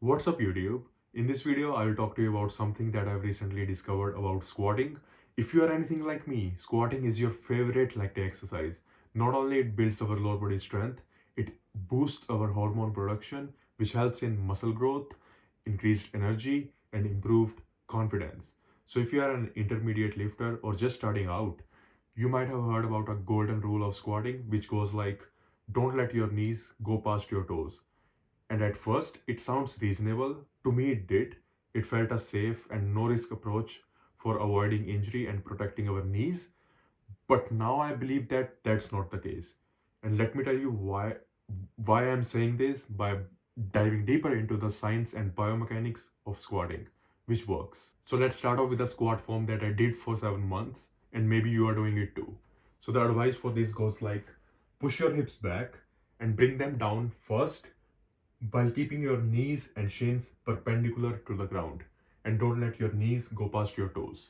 What's up YouTube? In this video, I will talk to you about something that I've recently discovered about squatting. If you are anything like me, squatting is your favorite leg day exercise. Not only it builds our lower body strength, it boosts our hormone production, which helps in muscle growth, increased energy, and improved confidence. So if you are an intermediate lifter or just starting out, you might have heard about a golden rule of squatting, which goes like, don't let your knees go past your toes. And at first, it sounds reasonable. To me, it did. It felt a safe and no risk approach for avoiding injury and protecting our knees. But now I believe that that's not the case. And let me tell you why I'm saying this by diving deeper into the science and biomechanics of squatting, which works. So let's start off with a squat form that I did for 7 months, and maybe you are doing it too. So the advice for this goes like, push your hips back and bring them down first while keeping your knees and shins perpendicular to the ground, and don't let your knees go past your toes.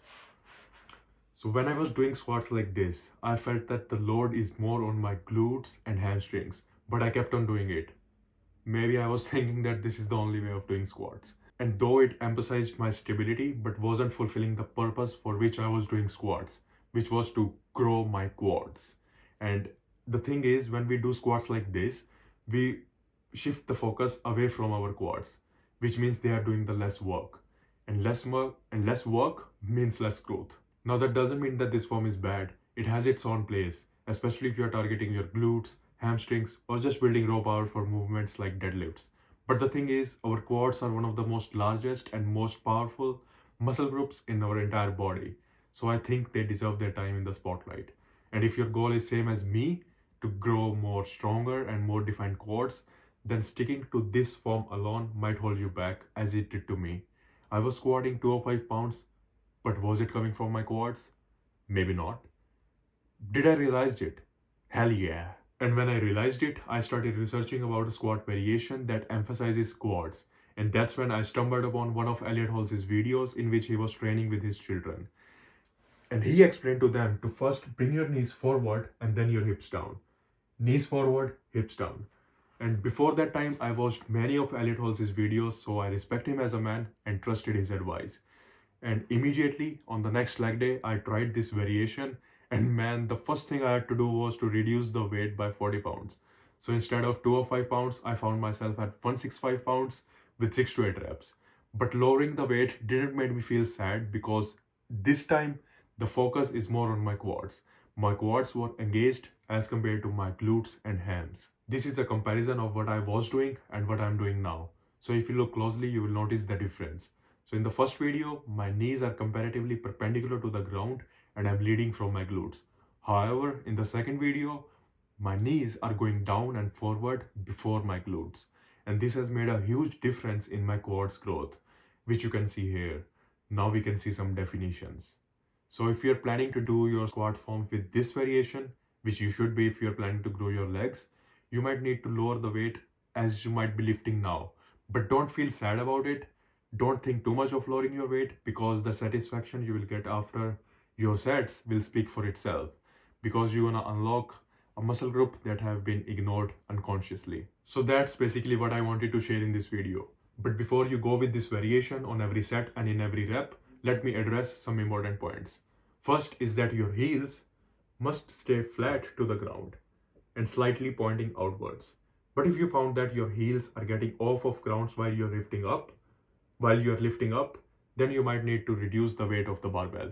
So when I was doing squats like this, I felt that the load is more on my glutes and hamstrings, but I kept on doing it. Maybe I was thinking that this is the only way of doing squats. And though it emphasized my stability, but wasn't fulfilling the purpose for which I was doing squats, which was to grow my quads. And the thing is, when we do squats like this, we shift the focus away from our quads, which means they are doing the less work. And less work means less growth. Now that doesn't mean that this form is bad. It has its own place, especially if you're targeting your glutes, hamstrings, or just building raw power for movements like deadlifts. But the thing is, our quads are one of the most largest and most powerful muscle groups in our entire body. So I think they deserve their time in the spotlight. And if your goal is same as me, to grow more stronger and more defined quads, then sticking to this form alone might hold you back, as it did to me. I was squatting 205 pounds, but was it coming from my quads? Maybe not. Did I realize it? Hell yeah. And when I realized it, I started researching about a squat variation that emphasizes quads. And that's when I stumbled upon one of Elliot Hall's videos in which he was training with his children. And he explained to them to first bring your knees forward and then your hips down. Knees forward, hips down. And before that time, I watched many of Elliot Hall's videos, so I respect him as a man and trusted his advice. And immediately on the next leg day, I tried this variation, and man, the first thing I had to do was to reduce the weight by 40 pounds. So instead of 205 pounds, I found myself at 165 pounds with 6 to 8 reps. But lowering the weight didn't make me feel sad, because this time the focus is more on my quads. My quads were engaged as compared to my glutes and hams. This is a comparison of what I was doing and what I'm doing now. So if you look closely, you will notice the difference. So in the first video, my knees are comparatively perpendicular to the ground and I'm leading from my glutes. However, in the second video, my knees are going down and forward before my glutes. And this has made a huge difference in my quads growth, which you can see here. Now we can see some definitions. So if you're planning to do your squat form with this variation, which you should be if you're planning to grow your legs, you might need to lower the weight as you might be lifting now. But don't feel sad about it. Don't think too much of lowering your weight, because the satisfaction you will get after your sets will speak for itself, because you're gonna unlock a muscle group that have been ignored unconsciously. So that's basically what I wanted to share in this video. But before you go with this variation on every set and in every rep, let me address some important points. First is that your heels must stay flat to the ground and slightly pointing outwards. But if you found that your heels are getting off of ground while you're lifting up, then you might need to reduce the weight of the barbell.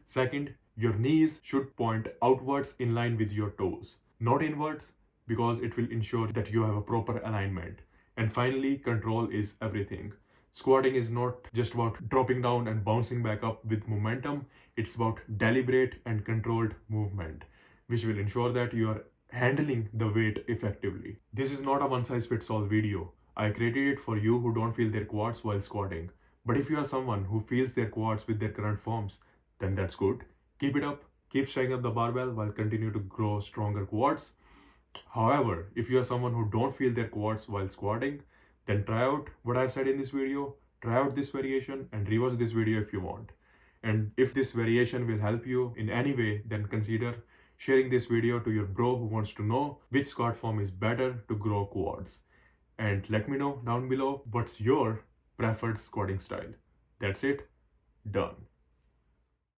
Second, your knees should point outwards in line with your toes, not inwards, because it will ensure that you have a proper alignment. And finally, control is everything. Squatting is not just about dropping down and bouncing back up with momentum. It's about deliberate and controlled movement, which will ensure that you are handling the weight effectively. This is not a one-size-fits-all video. I created it for you who don't feel their quads while squatting. But if you are someone who feels their quads with their current forms, then that's good. Keep it up. Keep striking up the barbell while continue to grow stronger quads. However, if you are someone who don't feel their quads while squatting, then try out what I've said in this video, try out this variation and rewatch this video if you want. And if this variation will help you in any way, then consider sharing this video to your bro who wants to know which squat form is better to grow quads. and let me know down below what's your preferred squatting style. That's it. Done.